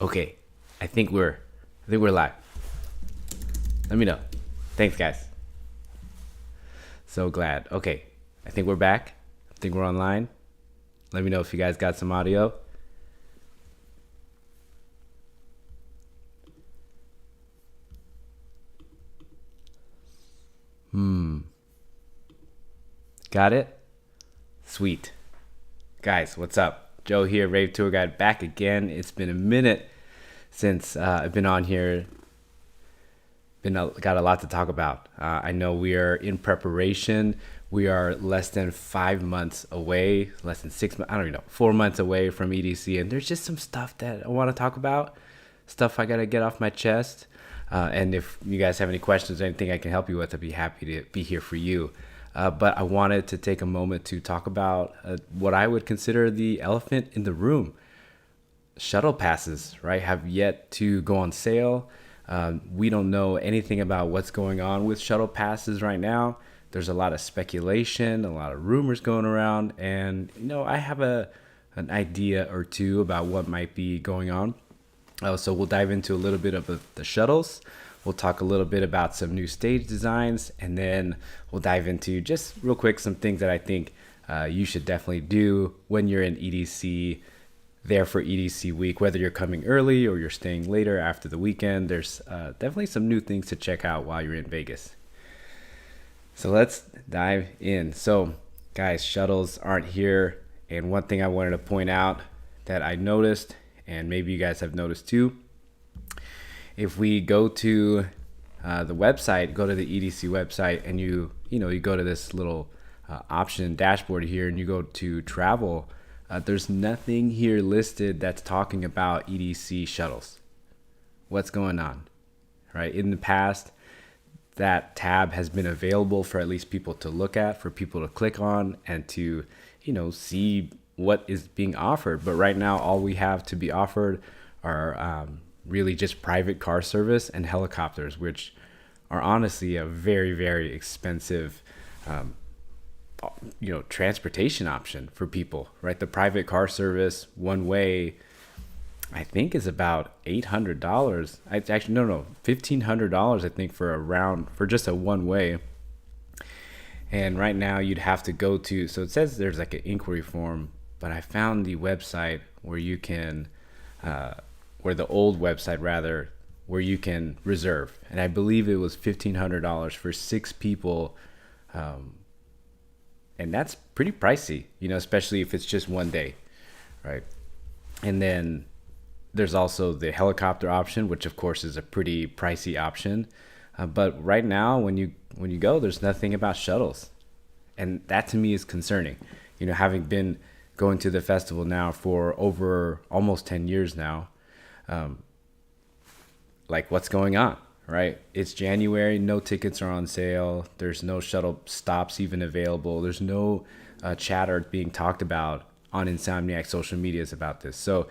Okay, I think we're live. Let me know. Thanks, guys. So glad. Okay, I think we're back. I think we're online. Let me know if you guys got some audio. Got it? Sweet. Guys, what's up? Joe here, Rave Tour Guide, back again. It's been a minute since I've been on here. Got a lot to talk about. I know we are in preparation. We are less than 5 months away, less than 6 months, I don't even know, 4 months away from EDC. And there's just some stuff that I want to talk about, stuff I got to get off my chest. And if you guys have any questions or anything I can help you with, I'd be happy to be here for you. But I wanted to take a moment to talk about what I would consider the elephant in the room. Shuttle passes, right, have yet to go on sale. We don't know anything about what's going on with shuttle passes right now. There's a lot of speculation, a lot of rumors going around, and I have an idea or two about what might be going on. So we'll dive into a little bit of the shuttles. We'll talk a little bit about some new stage designs, and then we'll dive into just real quick some things that I think you should definitely do when you're in EDC, there for EDC week, whether you're coming early or you're staying later after the weekend. There's definitely some new things to check out while you're in Vegas. So let's dive in. So guys, shuttles aren't here. And one thing I wanted to point out that I noticed, and maybe you guys have noticed too, if we go to the website, go to the EDC website, and you go to this little option dashboard here, and you go to travel, there's nothing here listed that's talking about EDC shuttles. What's going on, right? In the past, that tab has been available for at least people to look at, for people to click on, and to see what is being offered. But right now, all we have to be offered are really just private car service and helicopters, which are honestly a very, very expensive transportation option for people, right? The private car service one way, I think, is about $800. Actually, no, $1,500, I think, for just a one way. And right now you'd have to go to, so it says there's like an inquiry form, but I found the website where you can, or the old website rather, where you can reserve. And I believe it was $1,500 for 6 people. And that's pretty pricey, especially if it's just one day, right? And then there's also the helicopter option, which of course is a pretty pricey option. But right now, when you go, there's nothing about shuttles, and that to me is concerning. Having been going to the festival now for over almost 10 years now, like what's going on, right? It's January, no tickets are on sale. There's no shuttle stops even available. There's no chatter being talked about on Insomniac social medias about this. So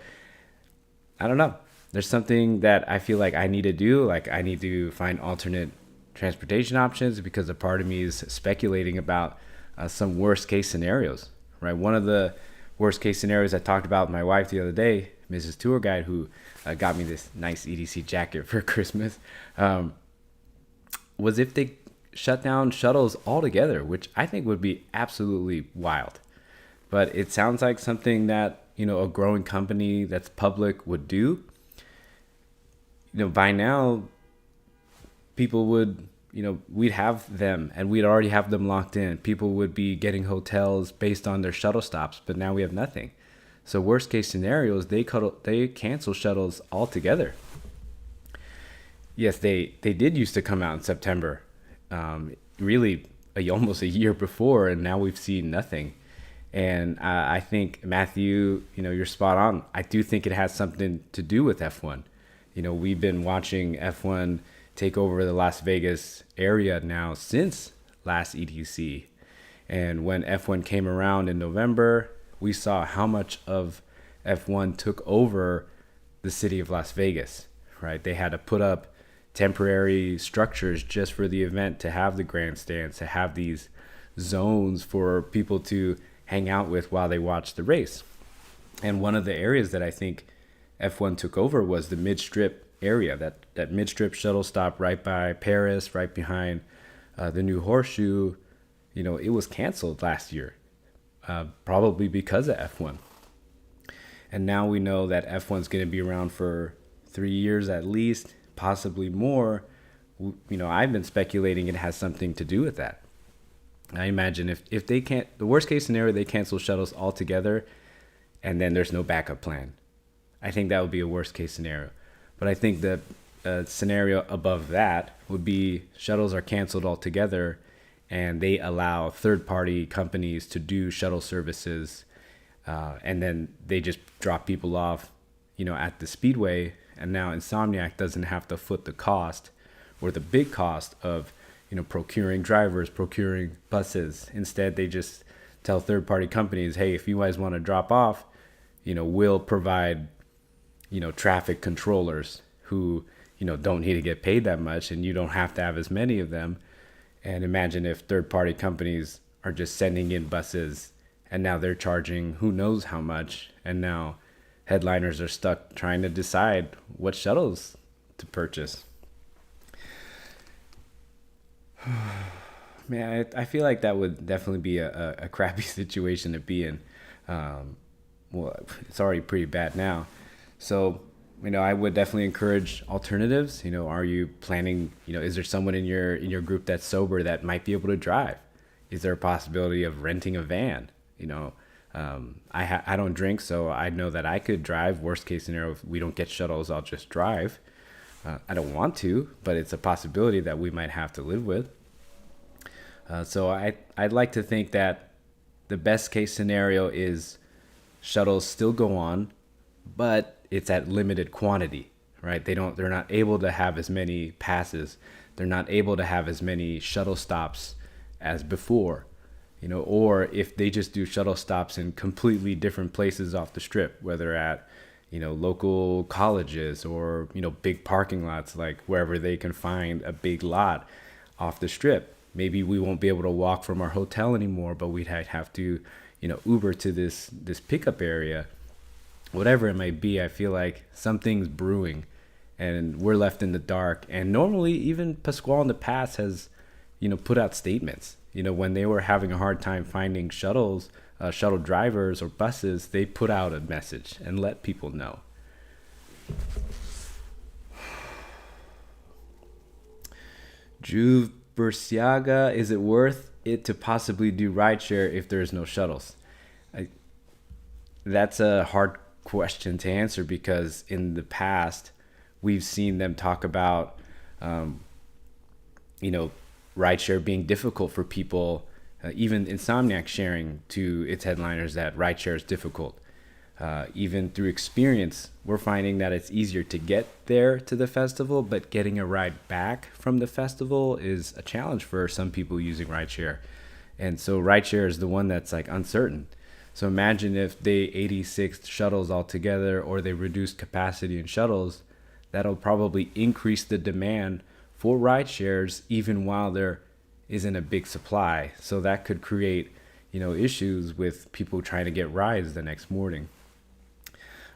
I don't know. There's something that I feel like I need to do. Like I need to find alternate transportation options, because a part of me is speculating about some worst case scenarios, right? One of the worst case scenarios I talked about with my wife the other day, Mrs. Tour Guide, who got me this nice EDC jacket for Christmas, was if they shut down shuttles altogether, which I think would be absolutely wild. But it sounds like something that a growing company that's public would do. By now, people would, we'd have them, and we'd already have them locked in. People would be getting hotels based on their shuttle stops, but now we have nothing. So worst case scenarios, they cancel shuttles altogether. Yes, they did used to come out in September, really almost a year before, and now we've seen nothing. And I think, Matthew, you're spot on. I do think it has something to do with F1. We've been watching F1 take over the Las Vegas area now since last EDC. And when F1 came around in November, we saw how much of F1 took over the city of Las Vegas, right? They had to put up temporary structures just for the event, to have the grandstands, to have these zones for people to hang out with while they watch the race. And one of the areas that I think F1 took over was the mid-strip area, that mid-strip shuttle stop right by Paris, right behind the new horseshoe. It was canceled last year, probably because of F1. And now we know that F1 is going to be around for 3 years at least, possibly more. I've been speculating it has something to do with that. I imagine if they can't, the worst case scenario, they cancel shuttles altogether and then there's no backup plan. I think that would be a worst case scenario. But I think the scenario above that would be shuttles are canceled altogether and they allow third party companies to do shuttle services. And then they just drop people off, at the speedway. And now Insomniac doesn't have to foot the cost or the big cost of, procuring drivers, procuring buses. Instead, they just tell third party companies, hey, if you guys want to drop off, we'll provide, traffic controllers who, don't need to get paid that much and you don't have to have as many of them. And imagine if third party companies are just sending in buses and now they're charging who knows how much. And now headliners are stuck trying to decide what shuttles to purchase. Man, I feel like that would definitely be a crappy situation to be in. Well, it's already pretty bad now. So, I would definitely encourage alternatives. Are you planning, is there someone in your group that's sober that might be able to drive? Is there a possibility of renting a van? I don't drink, so I know that I could drive. Worst case scenario, if we don't get shuttles, I'll just drive. I don't want to, but it's a possibility that we might have to live with. So I'd like to think that the best case scenario is shuttles still go on, but it's at limited quantity, right? They're not able to have as many passes. They're not able to have as many shuttle stops as before. Or if they just do shuttle stops in completely different places off the strip, whether at, local colleges or, big parking lots, like wherever they can find a big lot off the strip. Maybe we won't be able to walk from our hotel anymore, but we'd have to, Uber to this pickup area. Whatever it might be, I feel like something's brewing and we're left in the dark. And normally even Pasquale in the past has, put out statements. When they were having a hard time finding shuttles, shuttle drivers or buses, they put out a message and let people know. Drew Bursiaga, is it worth it to possibly do rideshare if there's no shuttles? That's a hard question to answer because in the past we've seen them talk about, rideshare being difficult for people. Even Insomniac sharing to its headliners that rideshare is difficult. Even through experience, we're finding that it's easier to get there to the festival, but getting a ride back from the festival is a challenge for some people using rideshare. And so rideshare is the one that's like uncertain. So imagine if they 86 shuttles altogether or they reduce capacity in shuttles, that'll probably increase the demand for ride shares even while there isn't a big supply. So that could create, issues with people trying to get rides the next morning.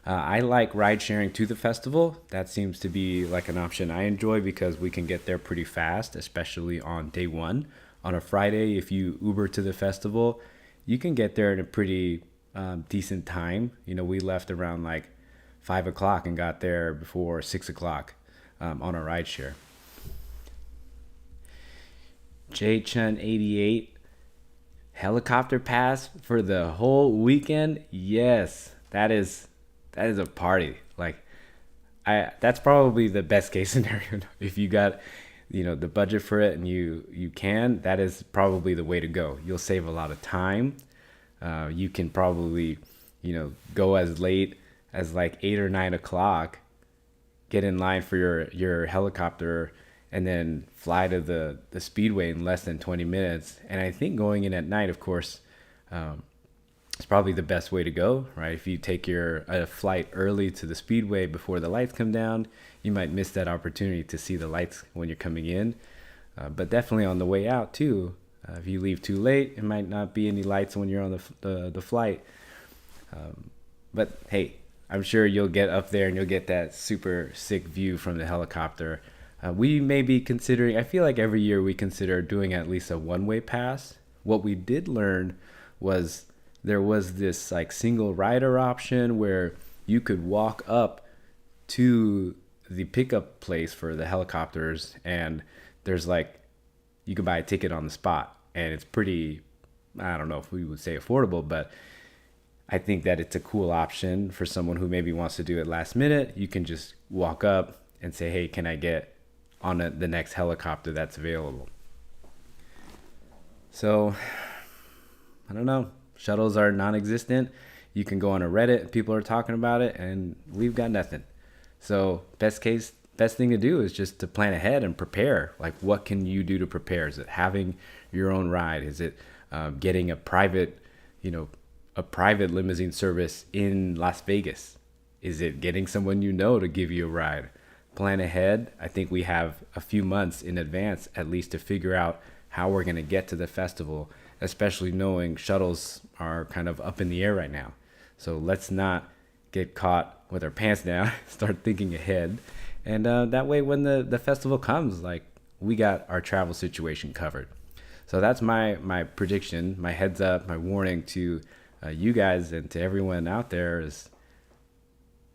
I like ride sharing to the festival. That seems to be like an option I enjoy because we can get there pretty fast, especially on day one. On a Friday, if you Uber to the festival, you can get there in a pretty decent time. We left around like 5 o'clock and got there before 6 o'clock on a ride share. J Chun 88, helicopter pass for the whole weekend. Yes, that is a party. Like, that's probably the best case scenario. If you got, the budget for it and you can, that is probably the way to go. You'll save a lot of time. You can probably, go as late as like 8 or 9 o'clock, get in line for your helicopter, and then fly to the speedway in less than 20 minutes. And I think going in at night, of course, is probably the best way to go, right? If you take a flight early to the speedway before the lights come down, you might miss that opportunity to see the lights when you're coming in. But definitely on the way out too. If you leave too late, it might not be any lights when you're on the flight. But hey, I'm sure you'll get up there and you'll get that super sick view from the helicopter. We may be considering, I feel like every year we consider doing at least a one-way pass. What we did learn was there was this like single rider option where you could walk up to the pickup place for the helicopters, and there's like you can buy a ticket on the spot, and it's pretty, I don't know if we would say affordable, but I think that it's a cool option for someone who maybe wants to do it last minute. You can just walk up and say, hey, can I get on the next helicopter that's available? So I don't know. Shuttles are non-existent. You can go on a Reddit, people are talking about it, and we've got nothing. So best thing to do is just to plan ahead and prepare. Like, what can you do to prepare? Is it having your own ride? Is it getting a private, a private limousine service in Las Vegas? Is it getting someone to give you a ride? Plan ahead. I think we have a few months in advance at least to figure out how we're going to get to the festival, especially knowing shuttles are kind of up in the air right now. So let's not get caught with our pants down, start thinking ahead. And that way when the festival comes, like, we got our travel situation covered. So that's my prediction, my heads up, my warning to you guys and to everyone out there is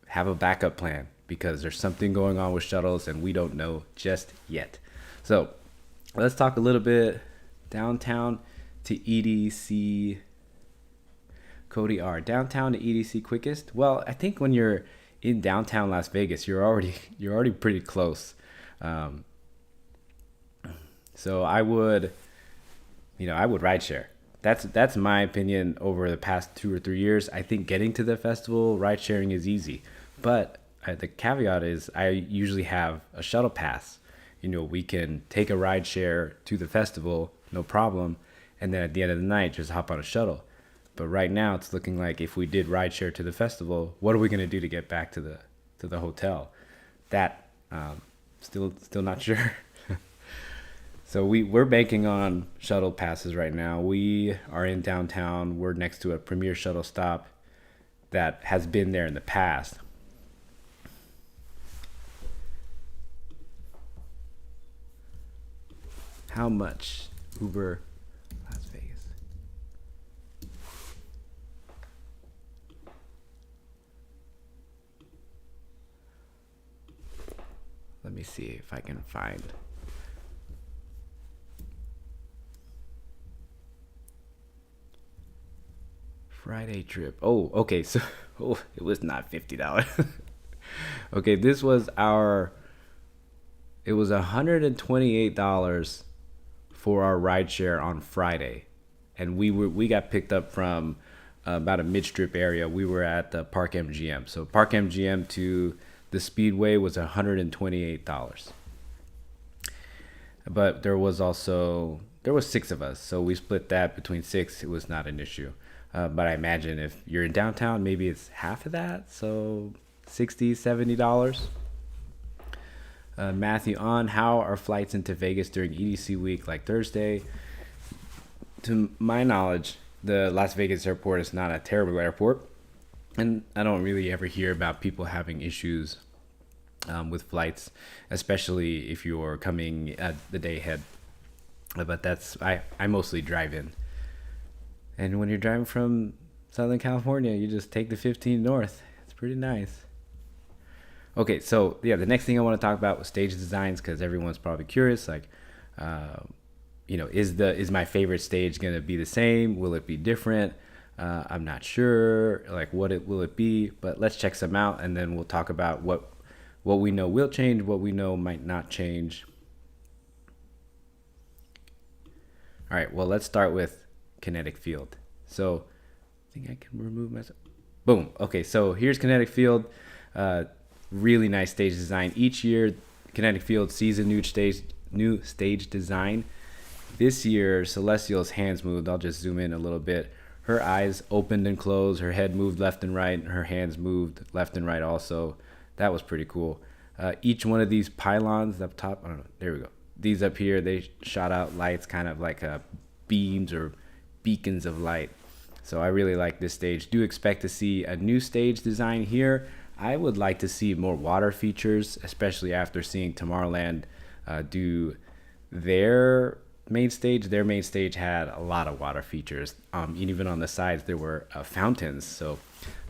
have a backup plan, because there's something going on with shuttles and we don't know just yet. So let's talk a little bit downtown to EDC. Cody R. Downtown to EDC quickest. Well, I think when you're in downtown Las Vegas, you're already pretty close. So I would rideshare. That's my opinion over the past 2 or 3 years. I think getting to the festival, ride sharing is easy, but the caveat is I usually have a shuttle pass. We can take a ride share to the festival, no problem, and then at the end of the night, just hop on a shuttle. But right now, it's looking like if we did rideshare to the festival, what are we going to do to get back to the hotel? That still not sure. So we're banking on shuttle passes right now. We are in downtown. We're next to a premier shuttle stop that has been there in the past. How much Uber Las Vegas? Let me see if I can find. Friday trip. Oh, okay. So, it was not $50. Okay, it was $128 for our rideshare on Friday, and we got picked up from about a mid-strip area. We were at the Park MGM. So Park MGM to the Speedway was $128. But there was 6 of us, so we split that between 6. It was not an issue. But I imagine if you're in downtown, maybe it's half of that, so $60, $70. Matthew on, how are flights into Vegas during EDC week, like Thursday? To my knowledge, the Las Vegas airport is not a terrible airport, and I don't really ever hear about people having issues with flights, especially if you're coming the day ahead. But I mostly drive in. And when you're driving from Southern California, you just take the 15 north. It's pretty nice. Okay, so yeah, the next thing I want to talk about was stage designs, because everyone's probably curious, like, is my favorite stage going to be the same? Will it be different? I'm not sure. Like, will it be? But let's check some out, and then we'll talk about what we know will change, what we know might not change. All right, well, let's start with kinetic field. So I think I can remove myself. Boom. Okay, so here's kinetic field. Really nice stage design. Each year, kinetic field sees a new stage design. This year, Celestial's hands moved. I'll just zoom in a little bit. Her eyes opened and closed. Her head moved left and right. And her hands moved left and right also. That was pretty cool. Each one of these pylons up top, I don't know, there we go. These up here, they shot out lights, kind of like beams or beacons of light. So I really like this stage. Do expect to see a new stage design here. I would like to see more water features, especially after seeing Tomorrowland do their main stage. Their main stage had a lot of water features. And even on the sides, there were fountains. So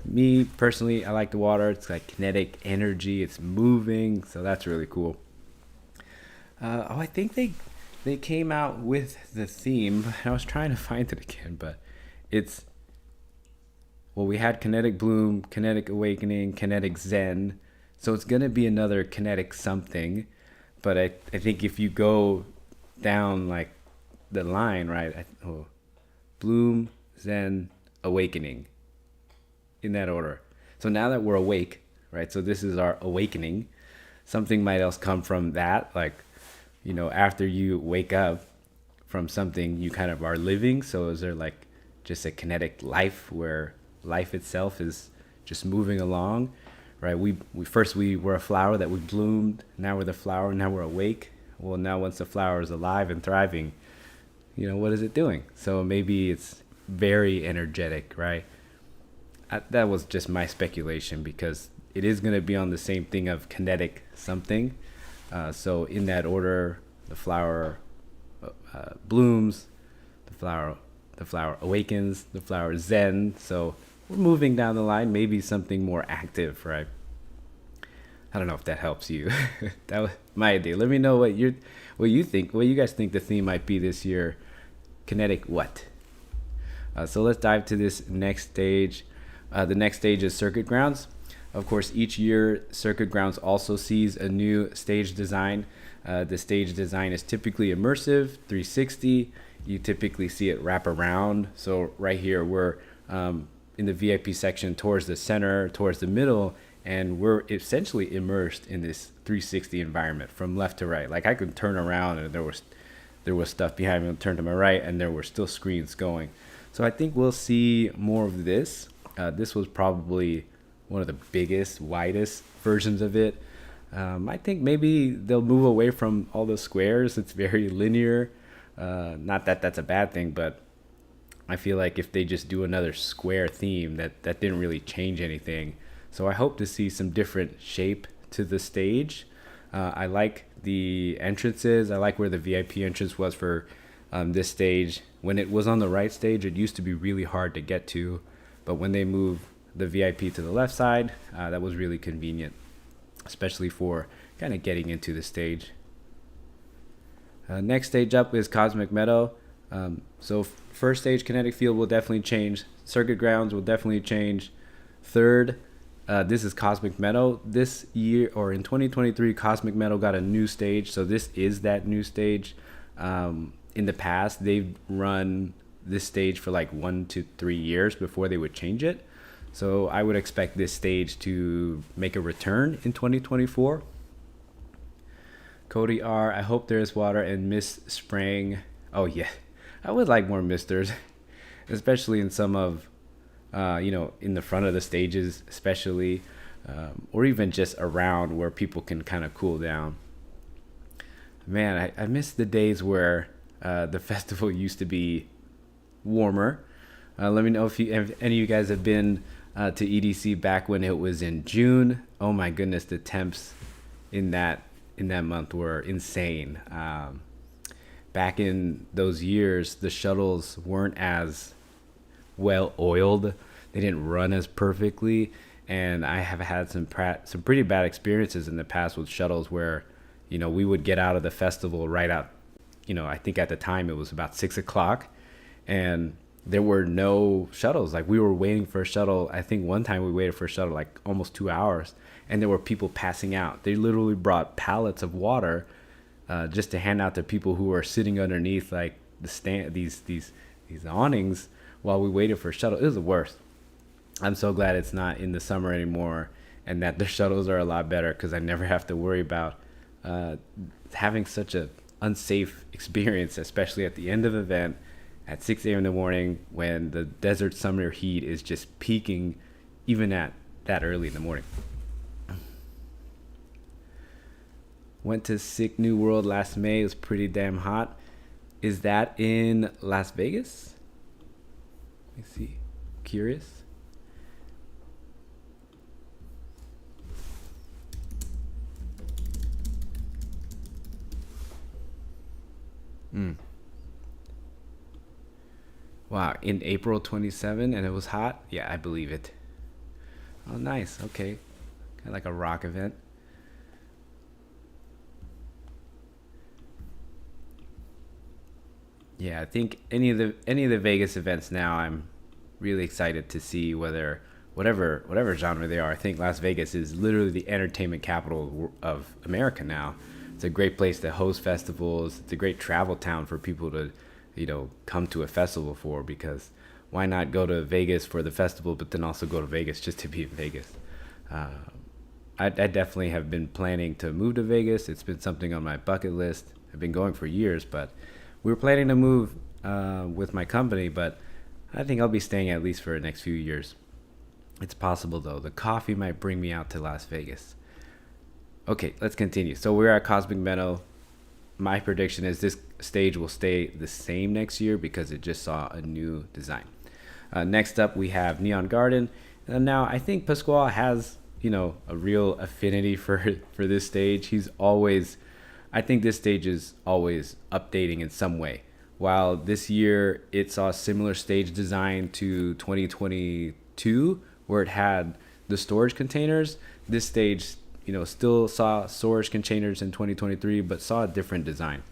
me personally, I like the water. It's like kinetic energy. It's moving. So that's really cool. I think they came out with the theme. I was trying to find it again, but it's well, we had Kinetic Bloom, Kinetic Awakening, Kinetic Zen. So it's going to be another Kinetic something. But I think if you go down like the line, right? Bloom, Zen, Awakening in that order. So now that we're awake, right? So this is our awakening. Something might else come from that. Like, after you wake up from something, you kind of are living. So is there like just a kinetic life where life itself is just moving along, right? We first we were a flower that we bloomed. Now we're the flower. Now we're awake. Well, now once the flower is alive and thriving, what is it doing? So maybe it's very energetic, right? That was just my speculation because it is going to be on the same thing of kinetic something. So in that order, the flower blooms, the flower awakens, the flower zen. So we're moving down the line, maybe something more active, right? I don't know if that helps you. That was my idea. Let me know what you think, what you guys think the theme might be this year. Kinetic what? So let's dive to this next stage. The next stage is Circuit Grounds. Of course, each year, Circuit Grounds also sees a new stage design. The stage design is typically immersive, 360. You typically see it wrap around. So right here, we're in the VIP section towards the center, towards the middle, and we're essentially immersed in this 360 environment from left to right. Like I could turn around and there was stuff behind me, turn to my right, and there were still screens going. So I think we'll see more of this. This was probably one of the biggest, widest versions of it. I think maybe they'll move away from all the squares. It's very linear. Not that that's a bad thing, but I feel like if they just do another square theme, that didn't really change anything. So I hope to see some different shape to the stage. I like the entrances. I like where the VIP entrance was for this stage. When it was on the right stage, it used to be really hard to get to. But when they moved the VIP to the left side, that was really convenient, especially for kind of getting into the stage. Next stage up is Cosmic Meadow. So first stage, Kinetic Field will definitely change. Circuit Grounds will definitely change. Third, this is Cosmic Meadow. This year, or in 2023, Cosmic Meadow got a new stage. So this is that new stage. In the past, they've run this stage for like 1 to 3 years before they would change it. So I would expect this stage to make a return in 2024. Cody R, I hope there's water and mist spraying. Oh yeah, I would like more misters, especially in some of, in the front of the stages, especially, or even just around where people can kind of cool down. Man, I miss the days where the festival used to be warmer. Let me know if any of you guys have been to EDC back when it was in June. Oh my goodness, the temps in that month were insane. Back in those years, the shuttles weren't as well oiled. They didn't run as perfectly, and I have had some pretty bad experiences in the past with shuttles where, we would get out of the festival right out. I think at the time it was about 6:00, and there were no shuttles. Like we were waiting for a shuttle. I think one time we waited for a shuttle like almost 2 hours, and there were people passing out. They literally brought pallets of water just to hand out to people who were sitting underneath like the stand, these awnings while we waited for a shuttle. It was the worst. I'm so glad it's not in the summer anymore, and that the shuttles are a lot better because I never have to worry about having such a unsafe experience, especially at the end of the event at 6 a.m. in the morning when the desert summer heat is just peaking even at that early in the morning. Went to Sick New World last May. It was pretty damn hot. Is that in Las Vegas? Let me see. Curious. Mm. Wow, in April 27 and it was hot? Yeah, I believe it. Oh, nice. Okay. Kind of like a rock event. Yeah, I think any of the Vegas events now, I'm really excited to see whether whatever genre they are. I think Las Vegas is literally the entertainment capital of America now. It's a great place to host festivals. It's a great travel town for people to, come to a festival for, because why not go to Vegas for the festival, but then also go to Vegas just to be in Vegas? Uh, I definitely have been planning to move to Vegas. It's been something on my bucket list. I've been going for years, but we were planning to move with my company, but I think I'll be staying at least for the next few years. It's possible though. The coffee might bring me out to Las Vegas. Okay, let's continue. So we're at Cosmic Meadow. My prediction is this stage will stay the same next year because it just saw a new design. Next up, we have Neon Garden. And now I think Pasquale has, a real affinity for this stage. I think this stage is always updating in some way. While this year it saw a similar stage design to 2022, where it had the storage containers, this stage, still saw storage containers in 2023, but saw a different design.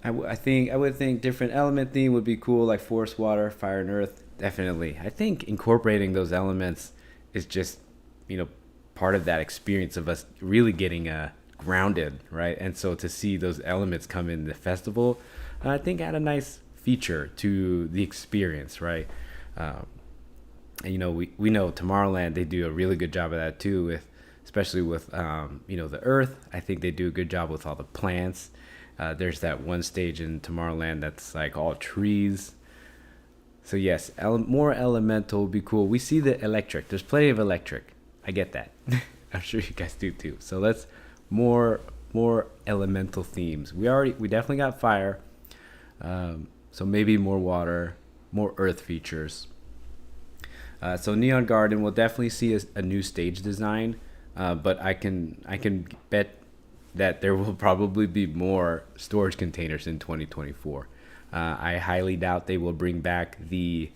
I would think different element theme would be cool, like forest, water, fire, and earth. Definitely, I think incorporating those elements is just, you know, part of that experience of us really getting grounded, right? And so to see those elements come in the festival, I think add a nice feature to the experience, right? Um, and we know Tomorrowland, they do a really good job of that too, with especially with the earth. I think they do a good job with all the plants. There's that one stage in Tomorrowland that's like all trees. So yes, more elemental would be cool. We see the electric. There's plenty of electric. I get that. I'm sure you guys do too. So let's more elemental themes. We definitely got fire. So maybe more water, more earth features. So Neon Garden will definitely see a new stage design, but I can bet that there will probably be more storage containers in 2024. I highly doubt they will bring back the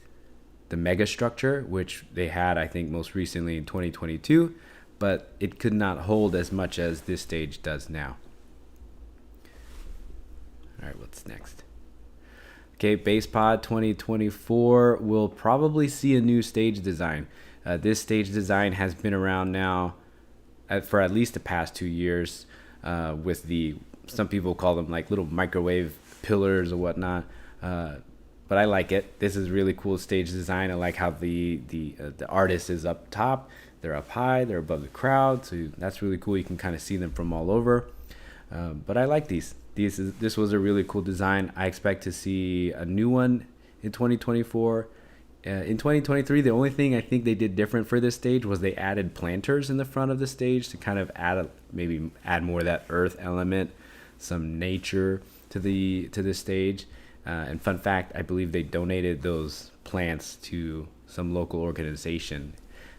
mega structure, which they had, I think, most recently in 2022, but it could not hold as much as this stage does now. All right, what's next? Okay, Base Pod 2024 will probably see a new stage design. This stage design has been around now for at least the past 2 years, with some people call them like little microwave pillars or whatnot. But I like it. This is really cool stage design. I like how the artist is up top. They're up high. They're above the crowd. So that's really cool. You can kind of see them from all over. But I like these. This was a really cool design. I expect to see a new one in 2024. In 2023, the only thing I think they did different for this stage was they added planters in the front of the stage to kind of maybe add more of that earth element, some nature to the stage. And fun fact, I believe they donated those plants to some local organization.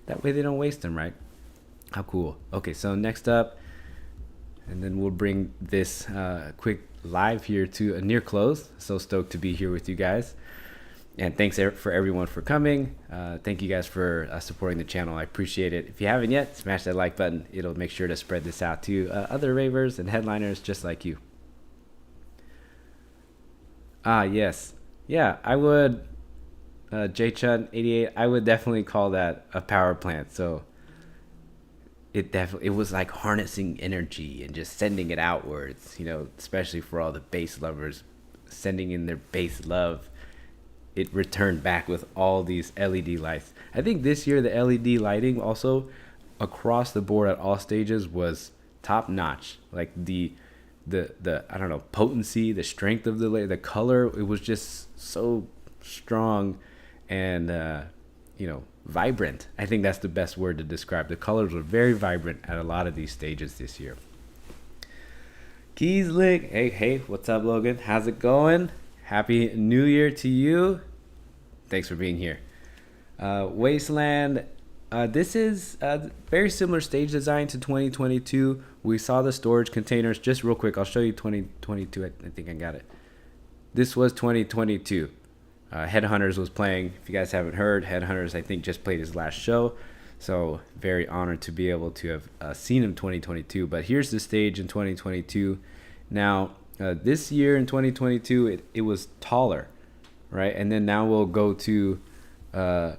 That way they don't waste them, right? How cool. Okay, so next up, and then we'll bring this quick live here to a near close. So stoked to be here with you guys. And thanks for everyone for coming. Thank you guys for supporting the channel. I appreciate it. If you haven't yet, smash that like button. It'll make sure to spread this out to other ravers and headliners just like you. Ah, yes. Yeah, I would, JChun88, I would definitely call that a power plant. So it was like harnessing energy and just sending it outwards, especially for all the bass lovers, sending in their bass love. It returned back with all these LED lights. I think this year the LED lighting also across the board at all stages was top notch. Like the I don't know, potency, the strength of the light, the color, it was just so strong and vibrant. I think that's the best word to describe. The colors were very vibrant at a lot of these stages this year. Keys Lick. Hey, what's up, Logan? How's it going? Happy New Year to you. Thanks for being here. Wasteland. This is a very similar stage design to 2022. We saw the storage containers. Just real quick, I'll show you 2022. I think I got it. This was 2022. Headhunters was playing. If you guys haven't heard, Headhunters I think just played his last show. So very honored to be able to have seen him 2022. But here's the stage in 2022. Now, this year in 2022, it was taller, right? And then now we'll go to now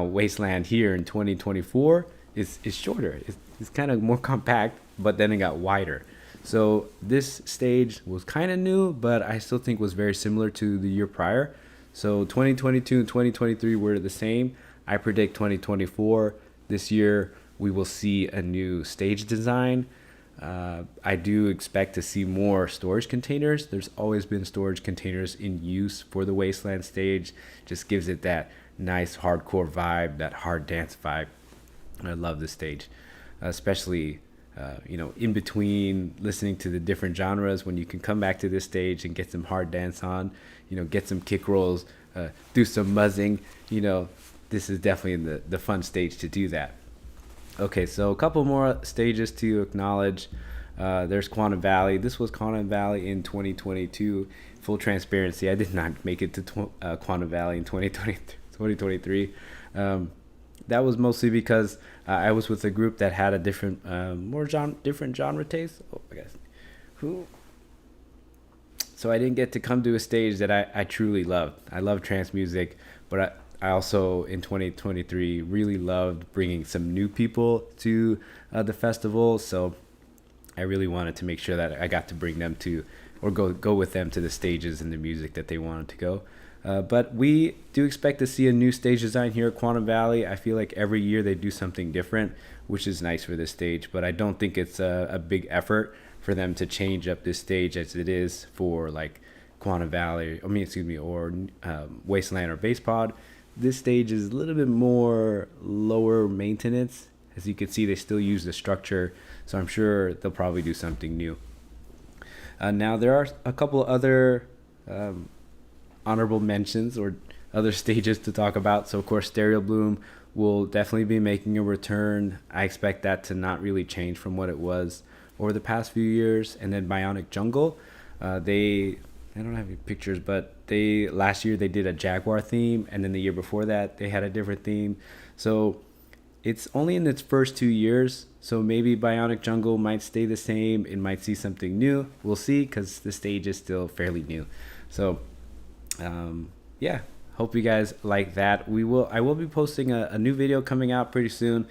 Wasteland here in 2024 is shorter. It's kind of more compact, but then it got wider. So this stage was kind of new, but I still think was very similar to the year prior. So 2022 and 2023 were the same. I predict 2024 this year we will see a new stage design. I do expect to see more storage containers. There's always been storage containers in use for the Wasteland stage. Just gives it that nice hardcore vibe, that hard dance vibe. I love this stage, especially in between listening to the different genres, when you can come back to this stage and get some hard dance on, get some kick rolls, do some muzzing. This is definitely the fun stage to do that. Okay, so a couple more stages to acknowledge. There's Quantum Valley. This was Quantum Valley in 2022. Full transparency, I did not make it to Quantum Valley in 2023. That was mostly because I was with a group that had a different, different genre taste. Oh, I guess. So I didn't get to come to a stage that I truly loved. I love trance music, but I also in 2023 really loved bringing some new people to the festival. So I really wanted to make sure that I got to bring them to, or go with them to the stages and the music that they wanted to go. But we do expect to see a new stage design here at Quantum Valley. I feel like every year they do something different, which is nice for this stage. But I don't think it's a big effort for them to change up this stage as it is for like Quantum Valley, or Wasteland or Base Pod. This stage is a little bit more lower maintenance. As you can see, they still use the structure, so I'm sure they'll probably do something new. Now, there are a couple other honorable mentions or other stages to talk about. So, of course, Stereo Bloom will definitely be making a return. I expect that to not really change from what it was over the past few years. And then Bionic Jungle, I don't have any pictures, but last year they did a Jaguar theme, and then the year before that they had a different theme. So it's only in its first 2 years, so maybe Bionic Jungle might stay the same. It might see something new. We'll see, because the stage is still fairly new. So hope you guys like that. I will be posting a new video coming out pretty soon.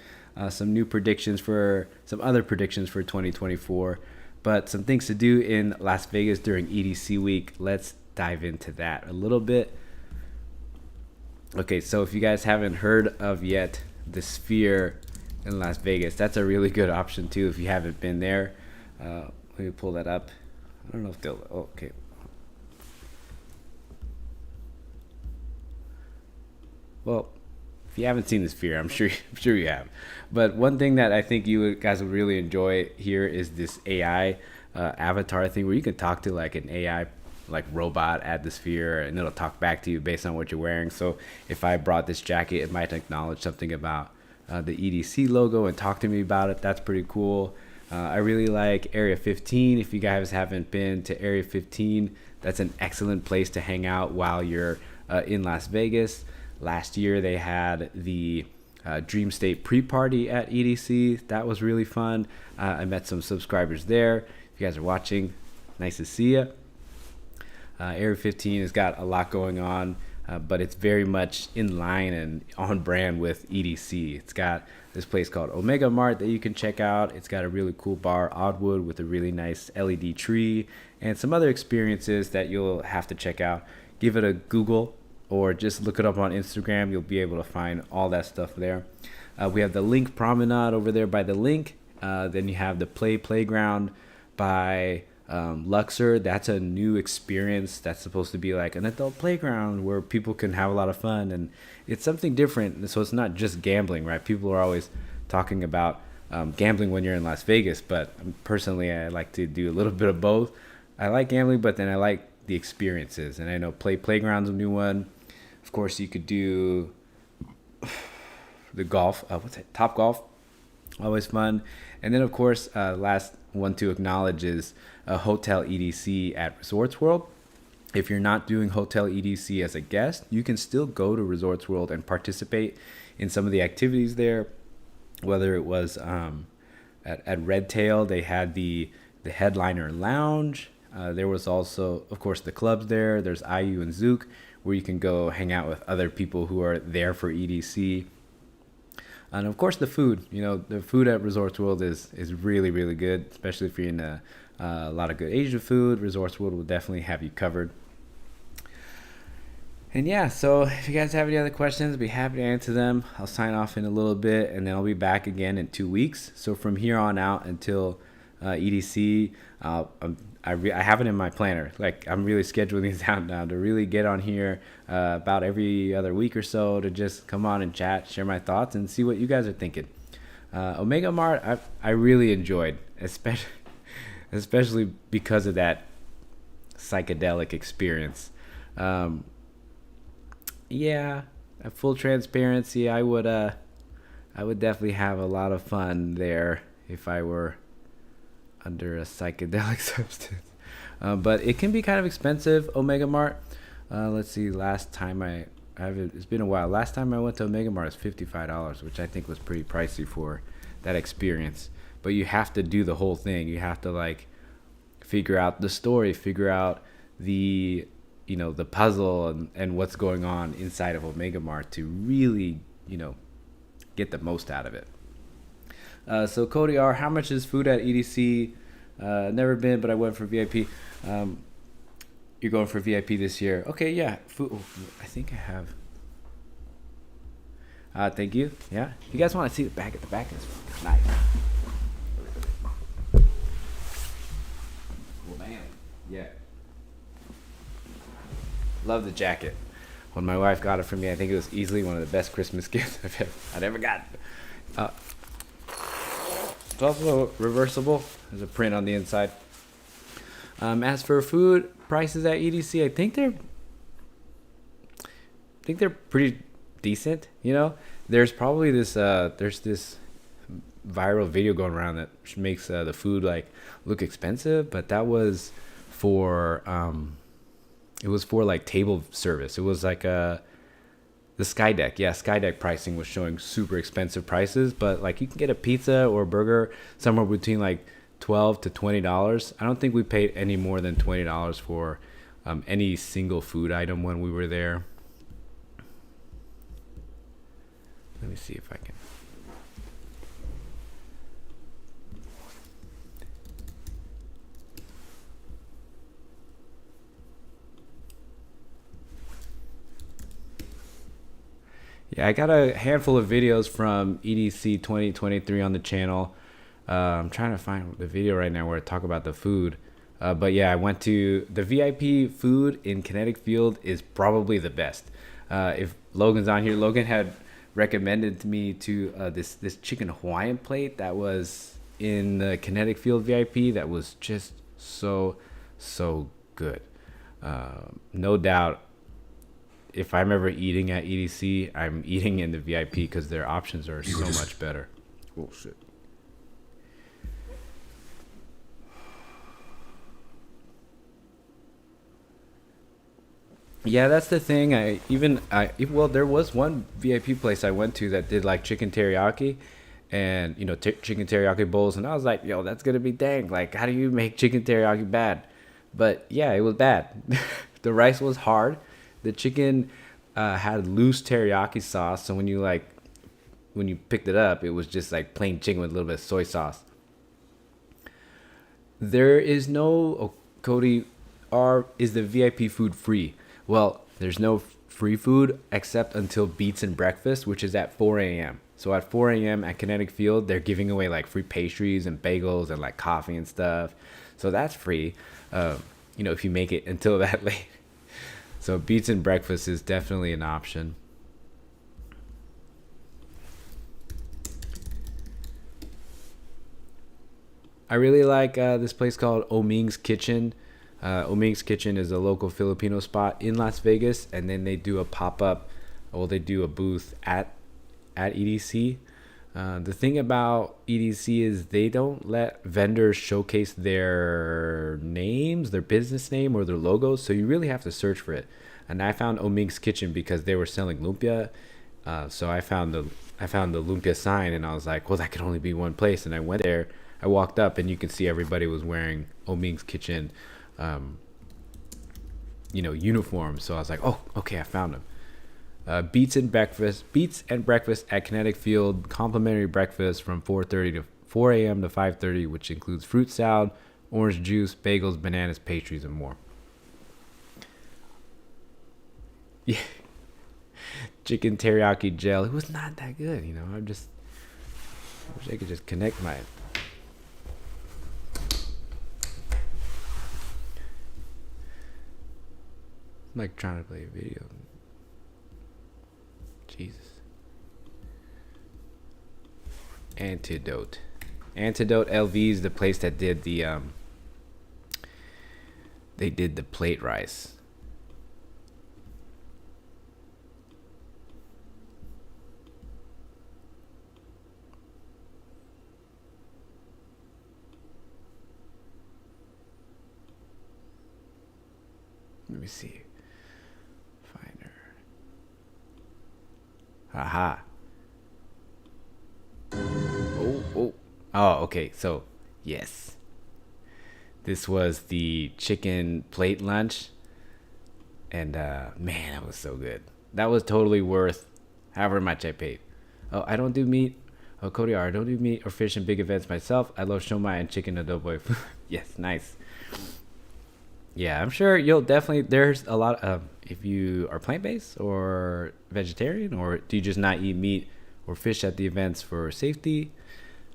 Some other predictions for 2024. But some things to do in Las Vegas during EDC week. Let's dive into that a little bit. Okay, so if you guys haven't heard of yet the Sphere in Las Vegas, that's a really good option too if you haven't been there. Let me pull that up. I don't know if they'll... Oh, okay. Well, if you haven't seen the Sphere, I'm sure you have. But one thing that I think you guys would really enjoy here is this AI avatar thing, where you can talk to like an AI like robot at the Sphere, and it'll talk back to you based on what you're wearing. So if I brought this jacket, it might acknowledge something about the EDC logo and talk to me about it. That's pretty cool. I really like Area 15. If you guys haven't been to Area 15, that's an excellent place to hang out while you're in Las Vegas. Last year they had the Dream State pre-party at EDC. That was really fun. I met some subscribers there. If you guys are watching, nice to see you. Area 15 has got a lot going on, but it's very much in line and on brand with EDC. It's got this place called Omega Mart that you can check out. It's got a really cool bar, Oddwood, with a really nice LED tree, and some other experiences that you'll have to check out. Give it a Google, or just look it up on Instagram. You'll be able to find all that stuff there. We have the Link Promenade over there by the Link. Then you have the Playground by Luxor. That's a new experience that's supposed to be like an adult playground where people can have a lot of fun, and it's something different. So it's not just gambling, right? People are always talking about gambling when you're in Las Vegas. But personally, I like to do a little bit of both. I like gambling, but then I like the experiences. And I know Playground's a new one. Of course, you could do the golf. What's it? Top Golf. Always fun. And then, of course, last one to acknowledge is a hotel EDC at Resorts World. If you're not doing hotel EDC as a guest, you can still go to Resorts World and participate in some of the activities there. Whether it was at Red Tail, they had the headliner lounge. There was also, of course, the clubs there. There's IU and Zook, where you can go hang out with other people who are there for EDC. And of course, the food. The food at Resorts World is really, really good, especially if you're in a lot of good Asian food. Resorts World will definitely have you covered. And yeah, so if you guys have any other questions, I'd be happy to answer them. I'll sign off in a little bit, and then I'll be back again in 2 weeks. So from here on out until EDC, I have it in my planner. Like, I'm really scheduling these out now to really get on here about every other week or so to just come on and chat, share my thoughts, and see what you guys are thinking. Omega Mart, I really enjoyed, especially because of that psychedelic experience. Yeah, at full transparency, I would definitely have a lot of fun there if I were under a psychedelic substance. But it can be kind of expensive, Omega Mart. Let's see, last time it's been a while. Last time I went to Omega Mart was $55, which I think was pretty pricey for that experience. But you have to do the whole thing. You have to like figure out the story, figure out the puzzle and what's going on inside of Omega Mart to really, get the most out of it. So Cody R, how much is food at EDC? Never been, but I went for VIP. You're going for VIP this year. Okay, yeah. Food. I think I have. Thank you. Yeah. You guys want to see the back? The back is nice. Well, man. Yeah. Love the jacket. When my wife got it for me, I think it was easily one of the best Christmas gifts I've ever gotten. It's also reversible. There's a print on the inside. As for food prices at EDC, I think they're pretty decent. There's probably this viral video going around that makes the food like look expensive, but that was for it was for like table service. It was like the Skydeck. Yeah, Skydeck pricing was showing super expensive prices, but like you can get a pizza or a burger somewhere between like $12 to $20. I don't think we paid any more than $20 for any single food item when we were there. Let me see if I can. Yeah, I got a handful of videos from EDC 2023 on the channel. I'm trying to find the video right now where I talk about the food. But yeah, I went to the VIP food in Kinetic Field is probably the best. If Logan's on here, Logan had recommended to me to this chicken Hawaiian plate that was in the Kinetic Field VIP that was just so good. No doubt. If I'm ever eating at EDC, I'm eating in the VIP because their options are so much better. Oh, shit. Yeah, that's the thing. There was one VIP place I went to that did like chicken teriyaki and, chicken teriyaki bowls. And I was like, yo, that's going to be dang. Like, how do you make chicken teriyaki bad? But yeah, it was bad. The rice was hard. The chicken had loose teriyaki sauce, so when you picked it up, it was just like plain chicken with a little bit of soy sauce. There is no Cody is the VIP food free? Well, there's no free food except until Beats and Breakfast, which is at 4 a.m. So at 4 a.m. at Kinetic Field, they're giving away like free pastries and bagels and like coffee and stuff. So that's free, if you make it until that late. So Beats and Breakfast is definitely an option. I really like this place called Oming's Kitchen. Oming's Kitchen is a local Filipino spot in Las Vegas, and then they do a pop up. Well, they do a booth at EDC. The thing about EDC is they don't let vendors showcase their names, their business name, or their logos, so you really have to search for it. And I found Oming's Kitchen because they were selling lumpia, so I found the lumpia sign, and I was like, well, that could only be one place. And I went there. I walked up, and you can see everybody was wearing Oming's Kitchen, uniform. So I was like, oh, okay, I found them. Beats and breakfast at Kinetic Field. Complimentary breakfast from 4:30 to 4 a.m. to 5:30, which includes fruit salad, orange juice, bagels, bananas, pastries, and more. Yeah, chicken teriyaki gel. It was not that good, I wish I could just connect my. I'm like trying to play a video. Jesus. Antidote LV is the place that did they did the plate rice. Let me see. Finder. Haha. Oh, okay. So, yes. This was the chicken plate lunch. And, man, that was so good. That was totally worth however much I paid. Oh, I don't do meat. Oh, Cody R. I don't do meat or fish in big events myself. I love shomai and chicken adobo. Yes, nice. Yeah, I'm sure you'll definitely. There's a lot of if you are plant-based or vegetarian, or do you just not eat meat or fish at the events for safety?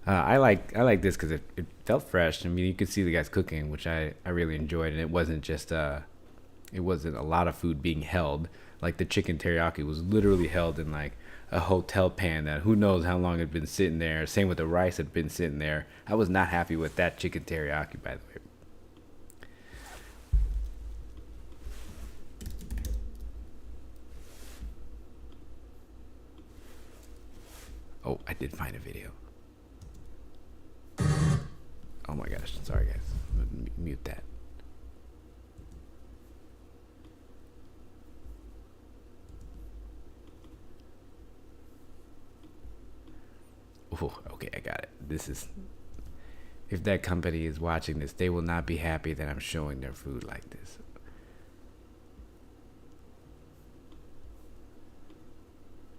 I like this because it felt fresh. I mean, you could see the guys cooking, which I really enjoyed, and it wasn't just it wasn't a lot of food being held. Like the chicken teriyaki was literally held in like a hotel pan that who knows how long it had been sitting there. Same with the rice had been sitting there. I was not happy with that chicken teriyaki, by the way. Oh, I did find a video. Oh my gosh. Sorry, guys. Mute that. Oh, okay, I got it. This is. If that company is watching this, they will not be happy that I'm showing their food like this.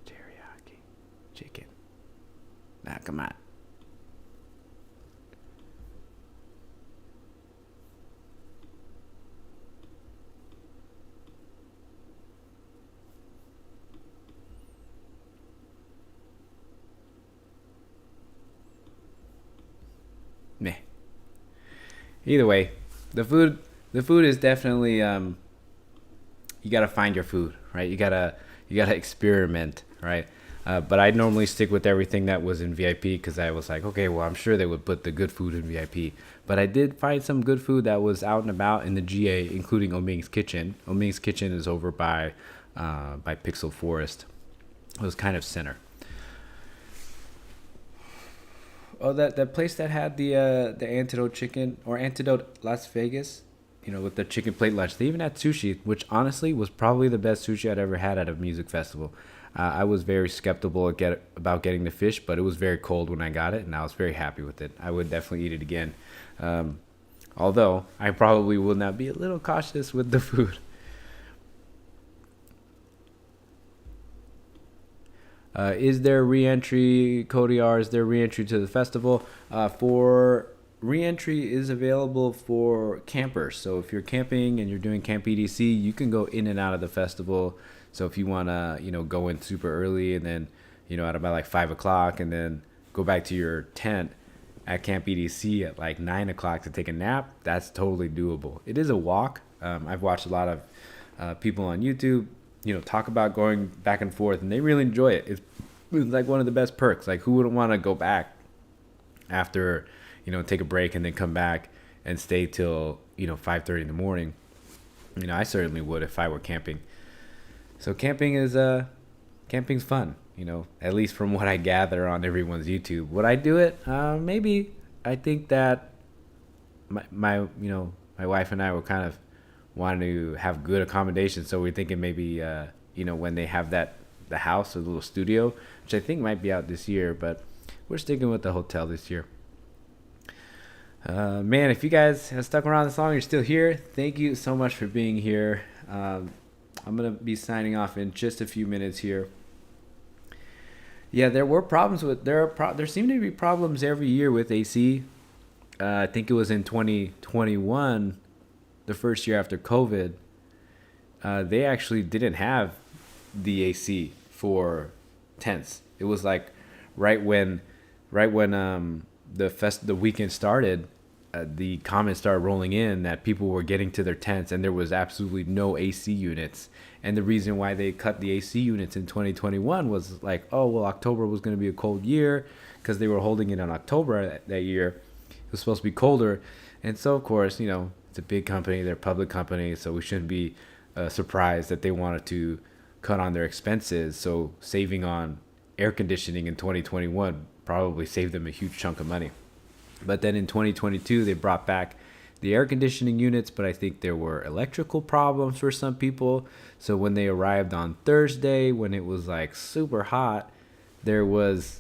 Teriyaki. Chicken. Nah, come on. Meh. Either way, the food is definitely you gotta find your food, right? You gotta experiment, right? But I normally stick with everything that was in VIP because I was like, okay, well, I'm sure they would put the good food in VIP. But I did find some good food that was out and about in the GA, including Oming's Kitchen. Oming's Kitchen is over by Pixel Forest. It was kind of center. Oh, that place that had the Antidote Chicken or Antidote Las Vegas, with the chicken plate lunch. They even had sushi, which honestly was probably the best sushi I'd ever had at a music festival. I was very skeptical about getting the fish, but it was very cold when I got it, and I was very happy with it. I would definitely eat it again. Um, Although I probably will now be a little cautious with the food. Is there re-entry, Cody R? Is there re-entry to the festival? For re-entry is available for campers. So if you're camping and you're doing Camp EDC, you can go in and out of the festival. So if you wanna, go in super early and then, at about like 5 o'clock, and then go back to your tent at Camp EDC at like 9 o'clock to take a nap, that's totally doable. It is a walk. I've watched a lot of people on YouTube talk about going back and forth, and they really enjoy it. It's like one of the best perks. Like, who wouldn't want to go back after take a break and then come back and stay till 5:30 in the morning. I certainly would if I were camping. So camping's fun. At least from what I gather on everyone's YouTube. Would I do it? Maybe. I think that my wife and I were kind of wanting to have good accommodations, so we're thinking maybe when they have the house or the little studio, which I think might be out this year, but we're sticking with the hotel this year. Man, if you guys have stuck around this long, you're still here. Thank you so much for being here. I'm gonna be signing off in just a few minutes here. Yeah, there were problems with there seem to be problems every year with AC. I think it was in 2021, the first year after COVID. They actually didn't have the AC for tents. It was like right when the weekend started, the comments started rolling in that people were getting to their tents and there was absolutely no AC units. And the reason why they cut the AC units in 2021 was like, oh, well, October was going to be a cold year because they were holding it in October that year. It was supposed to be colder. And so, of course, it's a big company. They're a public company, so we shouldn't be surprised that they wanted to cut on their expenses. So saving on air conditioning in 2021 probably saved them a huge chunk of money. But then in 2022, they brought back the air conditioning units, but I think there were electrical problems for some people. So when they arrived on Thursday, when it was like super hot, there was,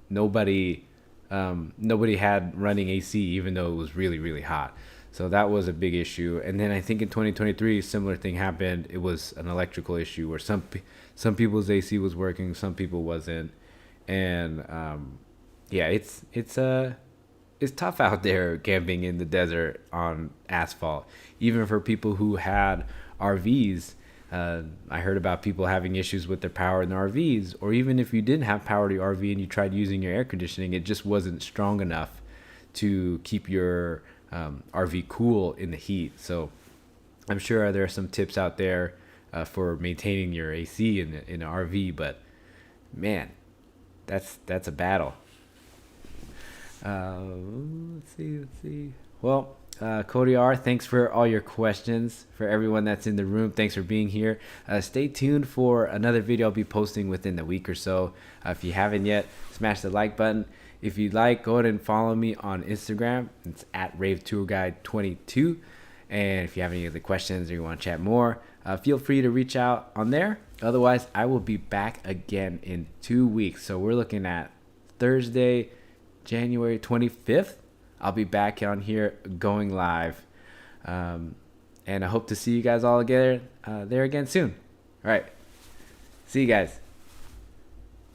nobody had running AC, even though it was really, really hot. So that was a big issue. And then I think in 2023, a similar thing happened. It was an electrical issue where some people's AC was working, some people wasn't. And it's tough out there camping in the desert on asphalt, even for people who had RVs. I heard about people having issues with their power in the RVs, or even if you didn't have power to your RV and you tried using your air conditioning, it just wasn't strong enough to keep your RV cool in the heat. So I'm sure there are some tips out there for maintaining your AC in an RV, but man, that's a battle. Let's see. Well, Cody R, thanks for all your questions. For everyone that's in the room, thanks for being here. Stay tuned for another video I'll be posting within the week or so. If you haven't yet, smash the like button. If you'd like, go ahead and follow me on Instagram. It's at RaveTourGuide22. And if you have any other questions or you want to chat more, feel free to reach out on there. Otherwise, I will be back again in 2 weeks. So we're looking at Thursday, January 25th. I'll be back on here going live. And I hope to see you guys all together there again soon. All right. See you guys.